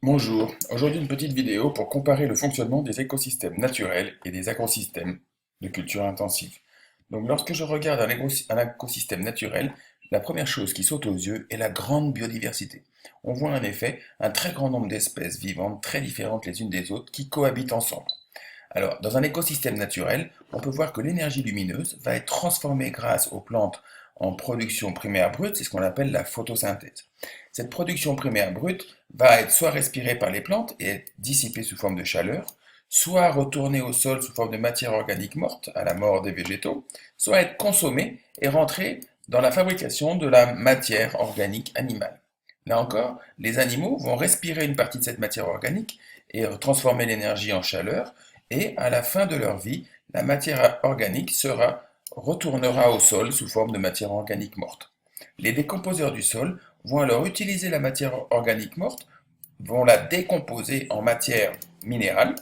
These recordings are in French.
Bonjour, aujourd'hui une petite vidéo pour comparer le fonctionnement des écosystèmes naturels et des agrosystèmes de culture intensive. Donc lorsque je regarde un écosystème naturel, la première chose qui saute aux yeux est la grande biodiversité. On voit en effet un très grand nombre d'espèces vivantes très différentes les unes des autres qui cohabitent ensemble. Alors, dans un écosystème naturel, on peut voir que l'énergie lumineuse va être transformée grâce aux plantes en production primaire brute, c'est ce qu'on appelle la photosynthèse. Cette production primaire brute va être soit respirée par les plantes et être dissipée sous forme de chaleur, soit retournée au sol sous forme de matière organique morte, à la mort des végétaux, soit être consommée et rentrer dans la fabrication de la matière organique animale. Là encore, les animaux vont respirer une partie de cette matière organique et transformer l'énergie en chaleur, et à la fin de leur vie, la matière organique retournera au sol sous forme de matière organique morte. Les décomposeurs du sol vont alors utiliser la matière organique morte, vont la décomposer en matière minérale,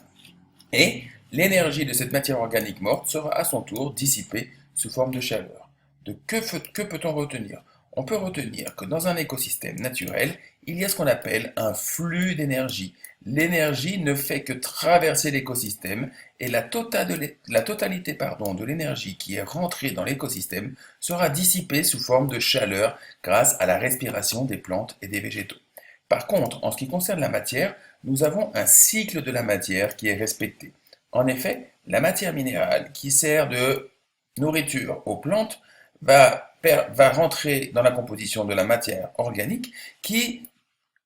et l'énergie de cette matière organique morte sera à son tour dissipée sous forme de chaleur. Que peut-on retenir? On peut retenir que dans un écosystème naturel, il y a ce qu'on appelle un flux d'énergie. L'énergie ne fait que traverser l'écosystème et la totalité de l'énergie qui est rentrée dans l'écosystème sera dissipée sous forme de chaleur grâce à la respiration des plantes et des végétaux. Par contre, en ce qui concerne la matière, nous avons un cycle de la matière qui est respecté. En effet, la matière minérale qui sert de nourriture aux plantes va rentrer dans la composition de la matière organique qui,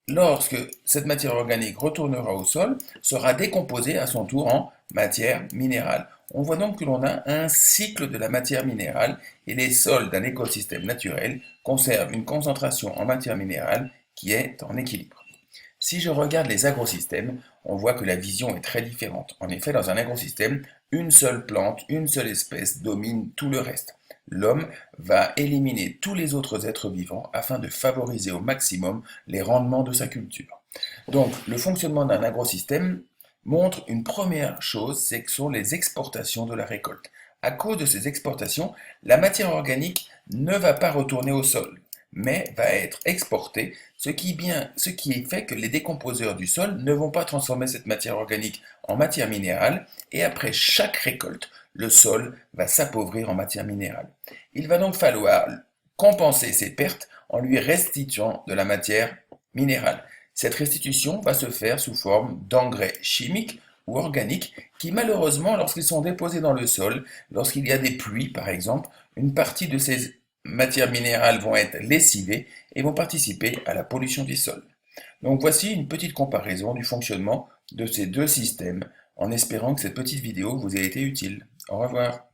lorsque cette matière organique retournera au sol, sera décomposée à son tour en matière minérale. On voit donc que l'on a un cycle de la matière minérale et les sols d'un écosystème naturel conservent une concentration en matière minérale qui est en équilibre. Si je regarde les agrosystèmes, on voit que la vision est très différente. En effet, dans un agrosystème, une seule plante, une seule espèce domine tout le reste. L'homme va éliminer tous les autres êtres vivants afin de favoriser au maximum les rendements de sa culture. Donc, le fonctionnement d'un agrosystème montre une première chose, c'est que sont les exportations de la récolte. À cause de ces exportations, la matière organique ne va pas retourner au sol, mais va être exportée, ce qui fait que les décomposeurs du sol ne vont pas transformer cette matière organique en matière minérale, et après chaque récolte, le sol va s'appauvrir en matière minérale. Il va donc falloir compenser ces pertes en lui restituant de la matière minérale. Cette restitution va se faire sous forme d'engrais chimiques ou organiques qui malheureusement, lorsqu'ils sont déposés dans le sol, lorsqu'il y a des pluies par exemple, une partie de ces matières minérales vont être lessivées et vont participer à la pollution des sols. Donc voici une petite comparaison du fonctionnement de ces deux systèmes, en espérant que cette petite vidéo vous ait été utile. Au revoir.